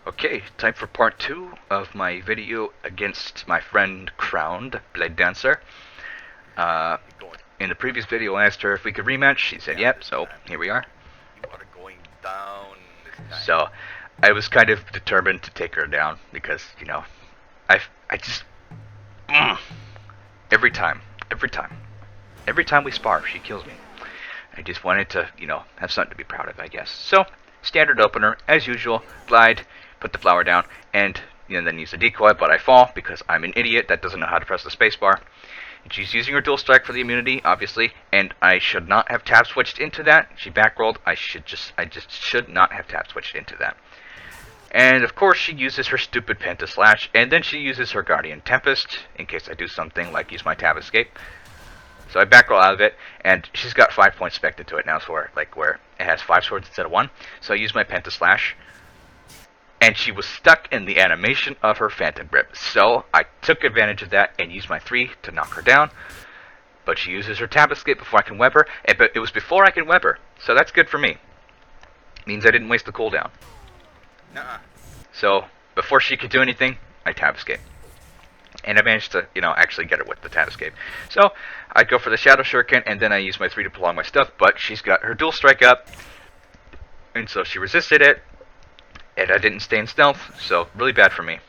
Okay, time for part 2 of my video against my friend Crowned Blade Dancer. Uh, in the previous video I asked her if we could rematch, she said yep, so here we are. You are going down this time. So, I was kind of determined to take her down because, you know, I just... every time we spar, she kills me. I just wanted to, you know, have something to be proud of, I guess. So, standard opener, as usual, glide, put the flower down, and then use the decoy, but I fall because I'm an idiot that doesn't know how to press the spacebar. She's using her dual strike for the immunity, obviously, and I should not have tab switched into that. She backrolled. I just should not have tab switched into that. And of course she uses her stupid Penta Slash, and then she uses her Guardian Tempest, in case I do something like use my tab escape. So I back roll out of it, and she's got 5 points spec'd to it now, so where it has 5 swords instead of 1. So I use my Penta Slash, and she was stuck in the animation of her Phantom Grip. So I took advantage of that and used my 3 to knock her down. But she uses her tab escape before I can web her, but it was before I can web her, so that's good for me. Means I didn't waste the cooldown. Nuh-uh. So before she could do anything, I tab escape. And I managed to, actually get her with the tab escape. So, I go for the Shadow Shuriken, and then I use my 3 to prolong my stuff, but she's got her dual strike up, and so she resisted it, and I didn't stay in stealth, so really bad for me.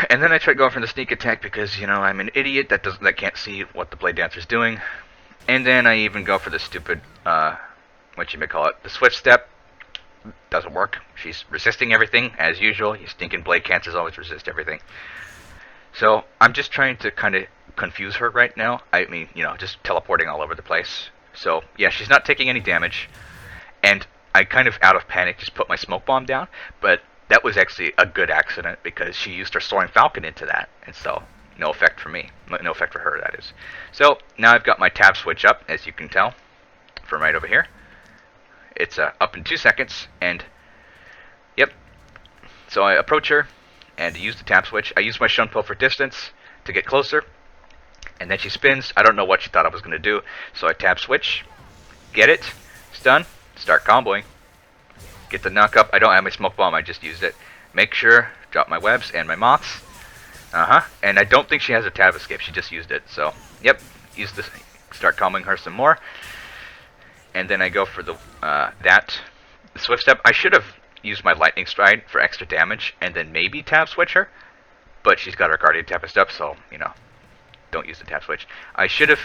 And then I tried going for the sneak attack because, I'm an idiot that can't see what the Blade Dancer's doing. And then I even go for the stupid, what you may call it, the Swift Step. Doesn't work. She's resisting everything, as usual. You stinking blade cancers always resist everything. So, I'm just trying to kind of confuse her right now. I mean, just teleporting all over the place. So, yeah, she's not taking any damage. And I kind of, out of panic, just put my smoke bomb down. But that was actually a good accident, because she used her Soaring Falcon into that. And so, no effect for me. No effect for her, that is. So, now I've got my tab switch up, as you can tell, from right over here. It's up in 2 seconds, and yep. So I approach her and use the tap switch. I use my Shunpo for distance to get closer, and then she spins. I don't know what she thought I was going to do, so I tap switch, get it, stun, start comboing, get the knock up. I don't have my smoke bomb, I just used it. Make sure, drop my webs and my moths. And I don't think she has a tab escape, she just used it. So, yep, use this, start comboing her some more. And then I go for the Swift Step. I should have used my Lightning Stride for extra damage, and then maybe tab switch her. But she's got her Guardian Tempest up, so, don't use the tab switch. I should have...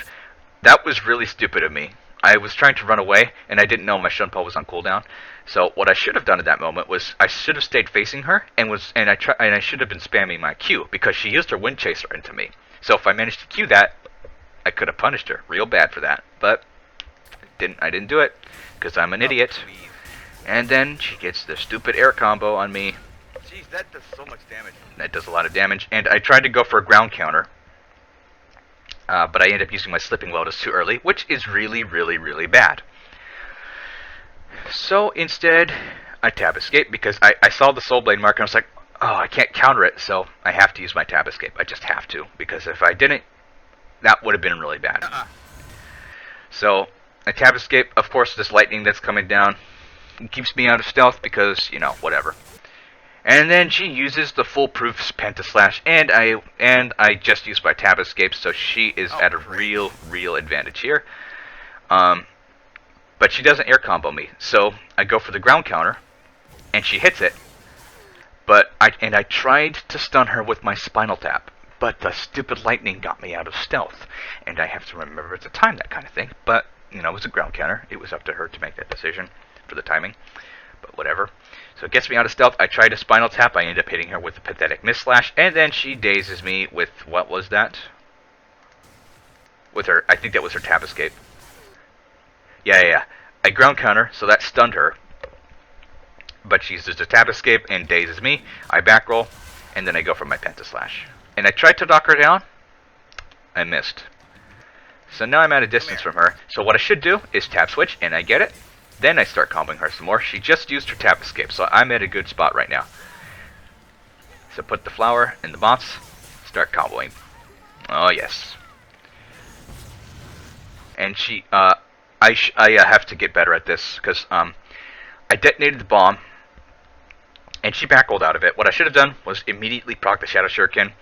That was really stupid of me. I was trying to run away, and I didn't know my Shunpo was on cooldown. So what I should have done at that moment was I should have stayed facing her, and I should have been spamming my Q, because she used her Wind Chaser into me. So if I managed to Q that, I could have punished her real bad for that. But... I didn't do it, because I'm an idiot. Please. And then she gets the stupid air combo on me. Jeez, that does so much damage. That does a lot of damage. And I tried to go for a ground counter, but I ended up using my Slipping Lotus too early, which is really, really, really bad. So instead, I tab escape, because I saw the Soul Blade mark, and I was like, oh, I can't counter it, so I have to use my tab escape. I just have to, because if I didn't, that would have been really bad. So... I tab escape, of course, this lightning that's coming down keeps me out of stealth because, whatever. And then she uses the foolproof Penta Slash, and I just used my tab escape, so she is at a real advantage here. But she doesn't air combo me, so I go for the ground counter, and she hits it. But I tried to stun her with my Spinal Tap, but the stupid lightning got me out of stealth, and I have to remember to time that kind of thing, but... it was a ground counter. It was up to her to make that decision for the timing. But whatever. So it gets me out of stealth. I try to Spinal Tap. I end up hitting her with a pathetic Mist Slash. And then she dazes me with... what was that? With her... I think that was her tab escape. Yeah. I ground counter, so that stunned her. But she uses a tab escape and dazes me. I back roll. And then I go for my Penta Slash. And I tried to knock her down. I missed. So now I'm at a distance from her. So what I should do is tab switch, and I get it. Then I start comboing her some more. She just used her tab escape, so I'm at a good spot right now. So put the flower in the box, start comboing. Oh yes. And she, I have to get better at this, because I detonated the bomb, and she backrolled out of it. What I should have done was immediately proc the Shadow Shuriken,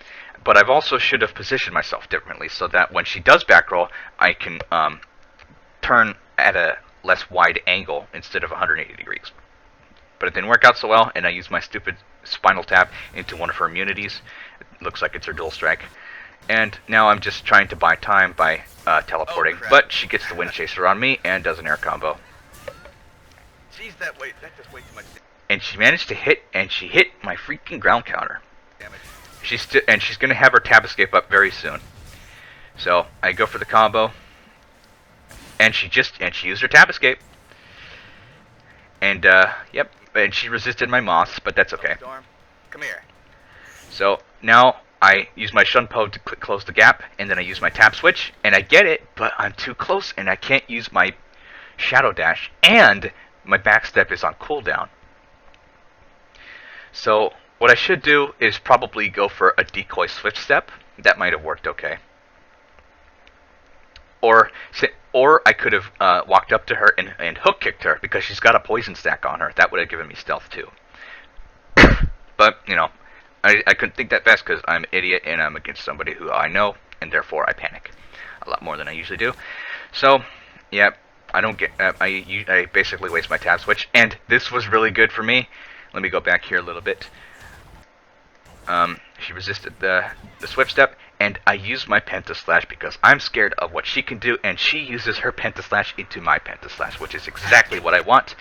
but I've also should have positioned myself differently so that when she does backroll, I can turn at a less wide angle instead of 180 degrees. But it didn't work out so well, and I used my stupid Spinal Tap into one of her immunities. It looks like it's her dual strike. And now I'm just trying to buy time by teleporting, but she gets the Wind Chaser on me and does an air combo. Jeez, that's just way too much And she managed to hit, and she hit my freaking ground counter. damage. She's going to have her tab escape up very soon. So I go for the combo, and she used her tab escape. And yep, and she resisted my moss, but that's okay. Storm, come here. So now I use my Shunpo to close the gap, and then I use my tap switch, and I get it, but I'm too close, and I can't use my Shadow Dash, and my backstep is on cooldown. So what I should do is probably go for a decoy swift step. That might have worked okay. Or I could have walked up to her and hook kicked her because she's got a poison stack on her. That would have given me stealth too. But, you know, I couldn't think that fast because I'm an idiot and I'm against somebody who I know, and therefore I panic a lot more than I usually do. So, yeah, I don't get. I basically waste my tab switch, and this was really good for me. Let me go back here a little bit. She resisted the swift step, and I used my Pentaslash because I'm scared of what she can do, and she uses her Pentaslash into my Pentaslash, which is exactly what I want.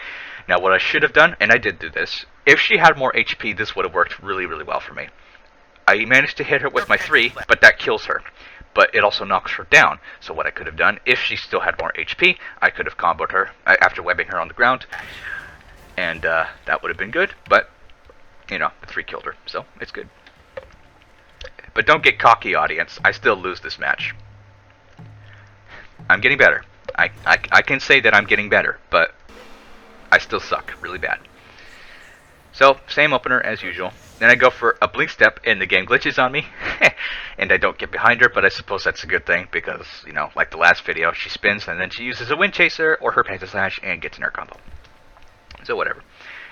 Now, what I should have done, and I did do this, if she had more HP, this would have worked really, really well for me. I managed to hit her with my 3, but that kills her. But it also knocks her down. So what I could have done, if she still had more HP, I could have comboed her after webbing her on the ground. And that would have been good, but, you know, the 3 killed her, so it's good. But don't get cocky, audience. I still lose this match. I'm getting better. I can say that I'm getting better, but I still suck really bad. So, same opener as usual. Then I go for a blink step, and the game glitches on me. And I don't get behind her, but I suppose that's a good thing, because, you know, like the last video, she spins, and then she uses a Wind Chaser or her Pentaslash and gets an air combo. So whatever.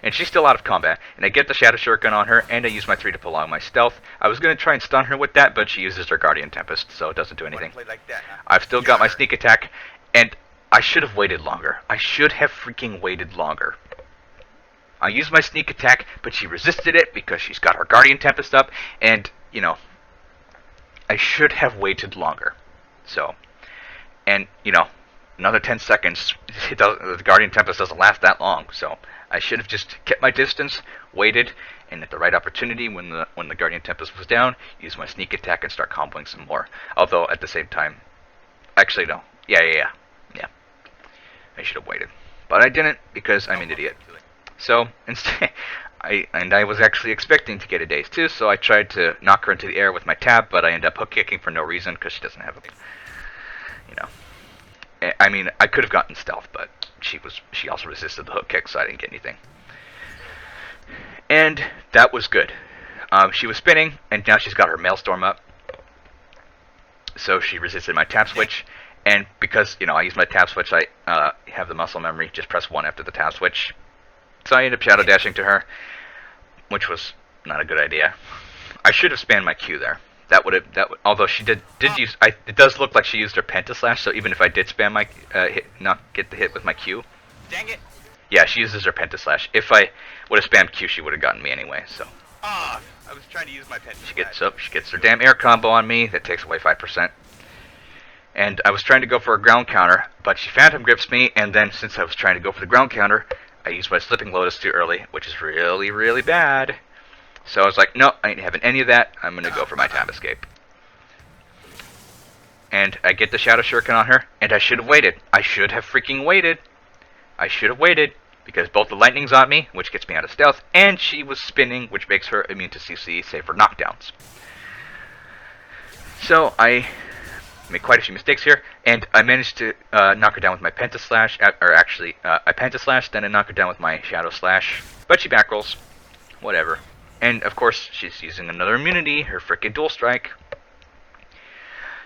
And she's still out of combat, and I get the Shadow Shuriken on her, and I use my 3 to prolong my stealth. I was going to try and stun her with that, but she uses her Guardian Tempest, so it doesn't do anything. Like that, huh? I've still got my sneak attack, and I should have waited longer. I should have freaking waited longer. I used my sneak attack, but she resisted it because she's got her Guardian Tempest up, and, you know, I should have waited longer. So, and, you know, another 10 seconds, the Guardian Tempest doesn't last that long, so I should have just kept my distance, waited, and at the right opportunity, when the Guardian Tempest was down, use my sneak attack and start comboing some more. Although, at the same time, actually, no. Yeah. I should have waited. But I didn't, because I'm an idiot. So, instead, I was actually expecting to get a daze too, so I tried to knock her into the air with my tab, but I ended up hook kicking for no reason, because she doesn't have a, you know. I mean, I could have gotten stealth, but she also resisted the hook kick, so I didn't get anything. And that was good. She was spinning, and now she's got her Maelstrom up. So she resisted my tap switch, and because, you know, I use my tap switch, I have the muscle memory, just press 1 after the tap switch. So I ended up shadow dashing to her, which was not a good idea. I should have spammed my Q there. Although she did use, it does look like she used her Pentaslash, so even if I did spam my, not get the hit with my Q. Dang it! Yeah, she uses her Pentaslash. If I would have spammed Q, she would have gotten me anyway, so. Ah, I was trying to use my Pentaslash. She gets her damn air combo on me, that takes away 5%. And I was trying to go for a ground counter, but she Phantom Grips me, and then since I was trying to go for the ground counter, I used my Slipping Lotus too early, which is really, really bad. So I was like, no, I ain't having any of that. I'm going to go for my Tab Escape. And I get the Shadow Shuriken on her, and I should have waited. I should have freaking waited. I should have waited, because both the Lightning's on me, which gets me out of stealth, and she was spinning, which makes her immune to CC, save for knockdowns. So I made quite a few mistakes here, and I managed to knock her down with my Pentaslash, or actually, I Pentaslash, then I knock her down with my Shadow Slash, but she back rolls. Whatever. And, of course, she's using another immunity, her frickin' Dual Strike.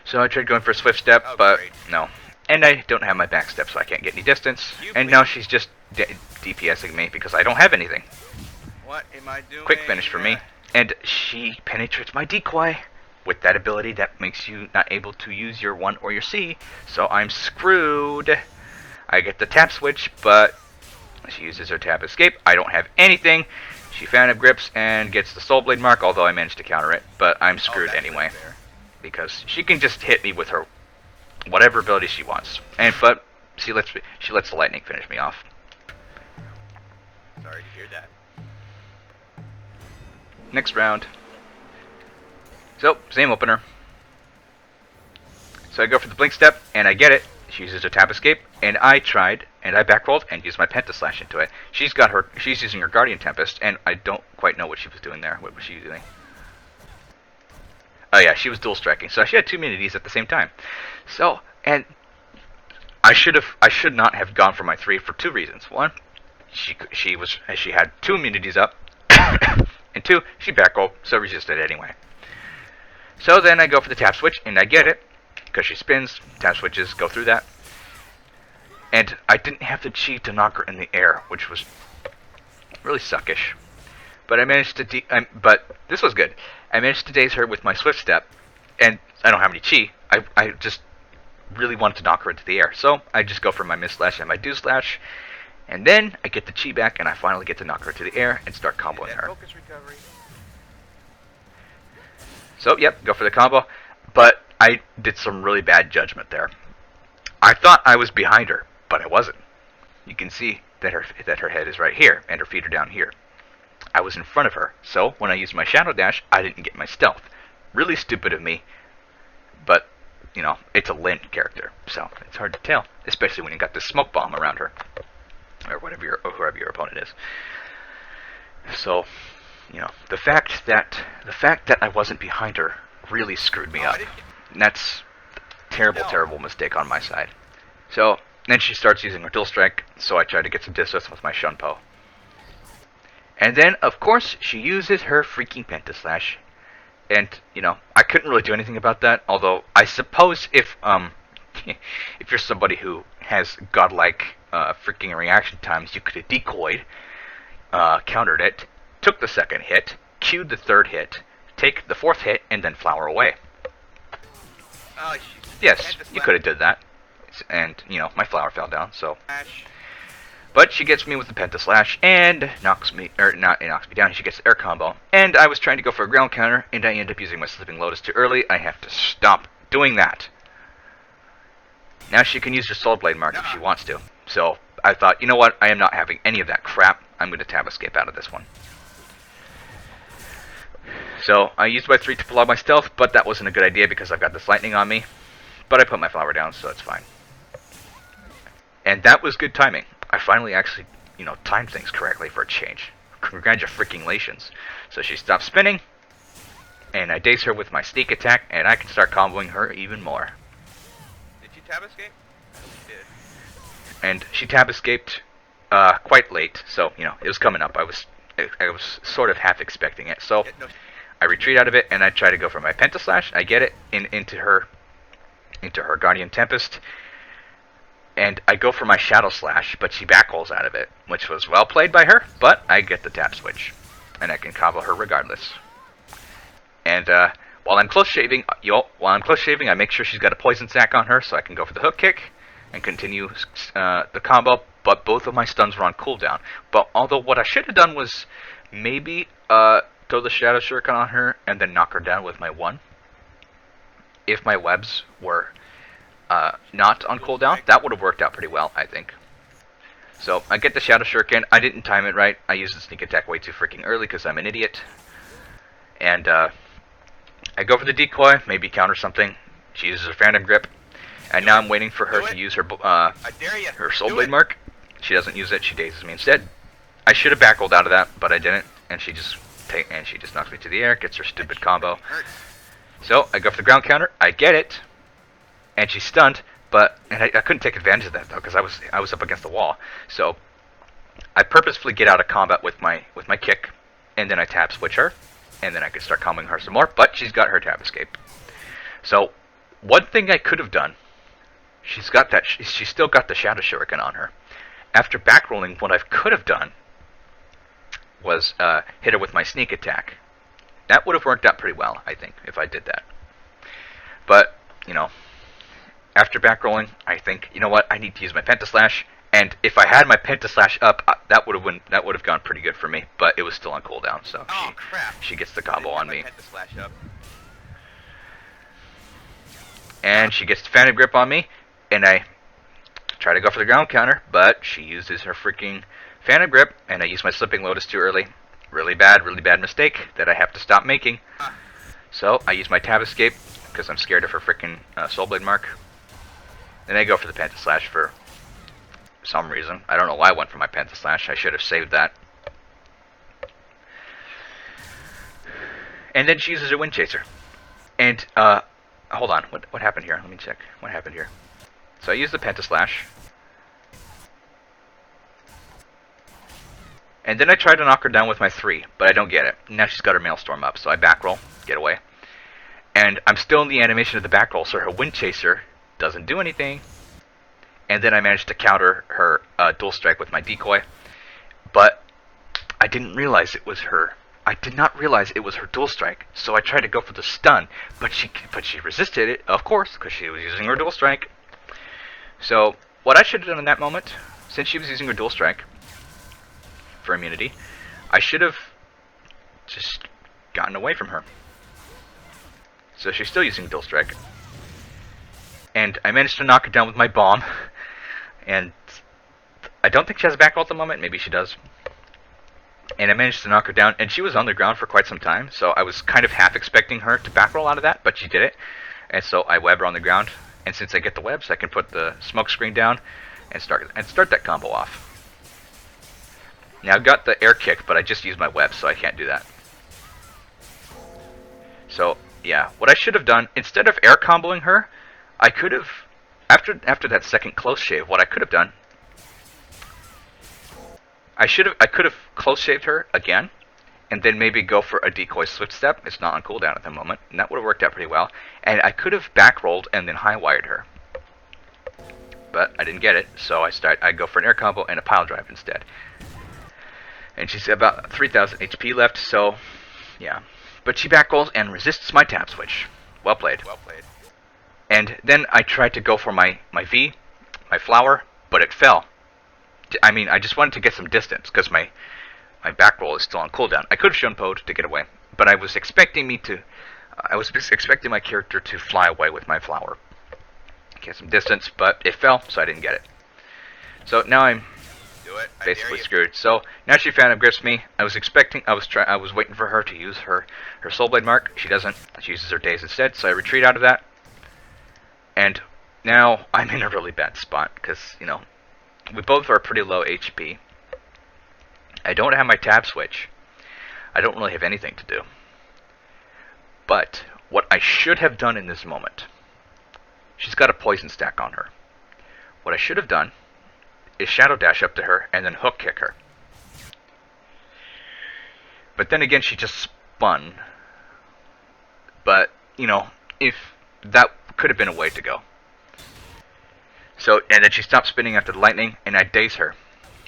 So I tried going for a Swift Step, but no. And I don't have my back step, so I can't get any distance. And now she's just DPSing me because I don't have anything. What am I doing? Quick finish for me. And she penetrates my decoy with that ability that makes you not able to use your 1 or your C. So I'm screwed. I get the tap switch, but she uses her tap escape. I don't have anything. She Phantom Grips and gets the Soul Blade mark, although I managed to counter it. But I'm screwed anyway. Because she can just hit me with her whatever ability she wants. But she lets the lightning finish me off. Sorry to hear that. Next round. So, same opener. So I go for the blink step, and I get it. She uses her tap escape, and I tried, and I backrolled and used my Penta Slash into it. She's using her Guardian Tempest, and I don't quite know what she was doing there. What was she doing? Oh yeah, she was dual striking. So she had 2 immunities at the same time. So, and I should not have gone for my 3 for 2 reasons. One, she had 2 immunities up, and 2, she backrolled, so resisted anyway. So then I go for the tap switch, and I get it, because she spins, tap switches, go through that. And I didn't have the chi to knock her in the air, which was really suckish. But I managed to, but this was good. I managed to daze her with my swift step, and I don't have any chi. I just really wanted to knock her into the air. So I just go for my Mist Slash and my Dew Slash, and then I get the chi back, and I finally get to knock her to the air and start comboing her. Focus recovery. So, yep, go for the combo. But I did some really bad judgment there. I thought I was behind her, but I wasn't. You can see that her head is right here, and her feet are down here. I was in front of her, so when I used my Shadow Dash, I didn't get my stealth. Really stupid of me, but, you know, it's a Lyn character, so it's hard to tell, especially when you got this smoke bomb around her, or whoever your opponent is. So, you know, the fact that I wasn't behind her really screwed me up. And that's a terrible mistake on my side. So then she starts using her dual strike, so I try to get some distance with my Shunpo. And then, of course, she uses her freaking Penta Slash. And, you know, I couldn't really do anything about that, although I suppose if if you're somebody who has godlike freaking reaction times, you could have decoyed, countered it, took the second hit, queued the third hit, take the fourth hit, and then flower away. Oh, yes, you could have did that. And, you know, my flower fell down, so. But she gets me with the Penta Slash and knocks me down. She gets the air combo. And I was trying to go for a ground counter, and I end up using my Sleeping Lotus too early. I have to stop doing that. Now she can use her Soul Blade mark if she wants to. So I thought, you know what? I am not having any of that crap. I'm going to tab escape out of this one. So I used my 3 to pull out my stealth, but that wasn't a good idea because I've got this lightning on me. But I put my flower down, so it's fine. And that was good timing. I finally actually, you know, timed things correctly for a change. Congratulations. So she stops spinning, and I daze her with my sneak attack, and I can start comboing her even more. Did you tab escape? I hope you did. And she tab escaped quite late, so, you know, it was coming up. I was sort of half expecting it. So I retreat out of it, and I try to go for my Penta Slash. I get it into her Guardian Tempest. And I go for my Shadow Slash, but she backrolls out of it, which was well played by her, but I get the tap switch. And I can combo her regardless. And while I'm close shaving, I make sure she's got a poison sack on her, so I can go for the hook kick and continue the combo, but both of my stuns were on cooldown. But although what I should have done was maybe throw the Shadow Shuriken on her and then knock her down with my 1. If my webs were not on cooldown, that would have worked out pretty well, I think. So I get the Shadow Shuriken. I didn't time it right. I used the sneak attack way too freaking early because I'm an idiot. And I go for the decoy, maybe counter something. She uses her Phantom Grip. And now I'm waiting for her to use her Soul Blade mark. She doesn't use it. She dazes me instead. I should have backrolled out of that, but I didn't. And she just knocks me to the air, gets her stupid combo. So I go for the ground counter. I get it. And she's stunned, but I couldn't take advantage of that though because I was up against the wall. So I purposefully get out of combat with my kick, and then I tab switch her, and then I can start comboing her some more. But she's got her tab escape. So one thing I could have done, she's still got the Shadow Shuriken on her. After backrolling, what I could have done was hit her with my sneak attack. That would have worked out pretty well, I think, if I did that. But, you know, after backrolling, I think, you know what, I need to use my Pentaslash. And if I had my Pentaslash up, that would have gone pretty good for me. But it was still on cooldown, so Oh crap! she gets the combo on me. Pentaslash up. And she gets the Phantom Grip on me, and I try to go for the ground counter, but she uses her freaking Phantom Grip, and I use my Slipping Lotus too early. Really bad mistake that I have to stop making. So I use my Tab Escape, because I'm scared of her freaking Soul Blade Mark. Then I go for the Pentaslash for some reason. I don't know why I went for my Pentaslash. I should have saved that. And then she uses her Wind Chaser. And, hold on. What happened here? Let me check. What happened here? So I use the Pentaslash. And then I try to knock her down with my 3, but I don't get it. Now she's got her Maelstrom up, so I backroll, get away. And I'm still in the animation of the backroll, so her Wind Chaser doesn't do anything. And then I managed to counter her Dual Strike with my decoy. But I didn't realize it was her. I did not realize it was her Dual Strike, so I tried to go for the stun, but she resisted it, of course, because she was using her Dual Strike. So what I should have done in that moment, since she was using her Dual Strike for immunity, I should have just gotten away from her. So she's still using Dual Strike. And I managed to knock her down with my bomb. And I don't think she has a back roll at the moment. Maybe she does. And I managed to knock her down. And she was on the ground for quite some time. So I was kind of half expecting her to back roll out of that. But she did it. And so I web her on the ground. And since I get the webs, I can put the smoke screen down and start that combo off. Now I've got the air kick, but I just used my web, so I can't do that. So yeah, what I should have done, instead of air comboing her, I could have, after that second close shave, what I could have done, I could have close shaved her again, and then maybe go for a decoy swift step. It's not on cooldown at the moment, and that would have worked out pretty well. And I could have back rolled and then high wired her, but I didn't get it, so I go for an air combo and a pile drive instead. And she's about 3,000 HP left, so yeah. But she back rolls and resists my tab switch. Well played. Well played. And then I tried to go for my V, my flower, but it fell. I mean, I just wanted to get some distance, because my back roll is still on cooldown. I could have shown Poe to get away, but I was expecting expecting my character to fly away with my flower. Get some distance, but it fell, so I didn't get it. So now I'm basically screwed. So now she Phantom Grips me. I was waiting for her to use her Soul Blade Mark. She doesn't. She uses her Daze instead, so I retreat out of that. And now I'm in a really bad spot, because, you know, we both are pretty low HP. I don't have my tab switch. I don't really have anything to do. But what I should have done in this moment, she's got a poison stack on her. What I should have done is Shadow Dash up to her and then hook kick her. But then again, she just spun. But, you know, if that could have been a way to go. So, and then she stopped spinning after the lightning, and I daze her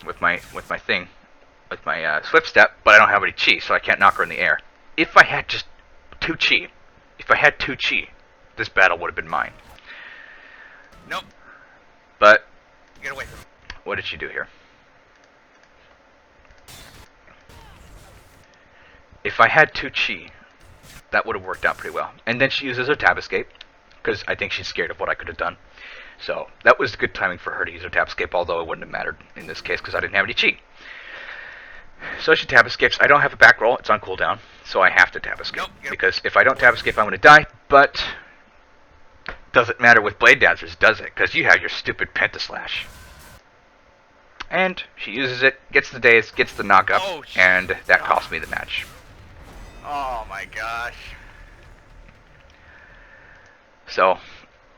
with my swift step, but I don't have any chi, so I can't knock her in the air. If I had just 2 chi, this battle would have been mine. Nope. But Get away from me. What did she do here? If I had 2 chi, that would have worked out pretty well. And then she uses her tab escape, because I think she's scared of what I could have done. So that was good timing for her to use her tab escape, although it wouldn't have mattered in this case because I didn't have any chi. So she tab escapes. I don't have a back roll. It's on cooldown, so I have to tab escape. Nope. Because if I don't tab escape, I'm going to die. But doesn't matter with Blade Dancers, does it? Because you have your stupid Pentaslash. And she uses it, gets the daze, gets the knockup, and that cost me the match. Oh my gosh. So,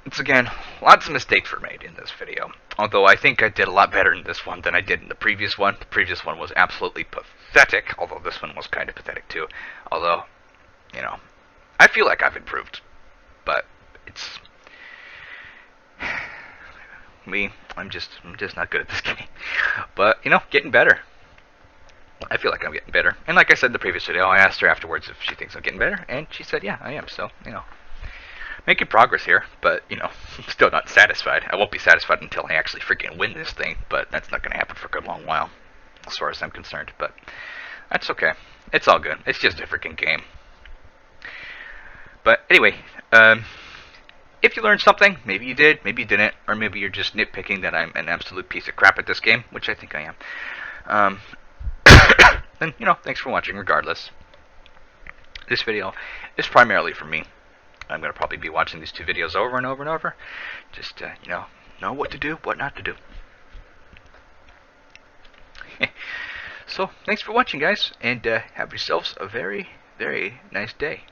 once again, lots of mistakes were made in this video. Although I think I did a lot better in this one than I did in the previous one. The previous one was absolutely pathetic, although this one was kind of pathetic too. Although, you know, I feel like I've improved. But it's... I'm just not good at this game. But, you know, getting better. I feel like I'm getting better. And like I said in the previous video, I asked her afterwards if she thinks I'm getting better, and she said, yeah, I am. So, making progress here, but, still not satisfied. I won't be satisfied until I actually freaking win this thing, but that's not going to happen for a good long while, as far as I'm concerned. But that's okay. It's all good. It's just a freaking game. But anyway, if you learned something, maybe you did, maybe you didn't, or maybe you're just nitpicking that I'm an absolute piece of crap at this game, which I think I am. Then, thanks for watching regardless. This video is primarily for me. I'm going to probably be watching these two videos over and over and over. Just, know what to do, what not to do. So, thanks for watching, guys, and have yourselves a very, very nice day.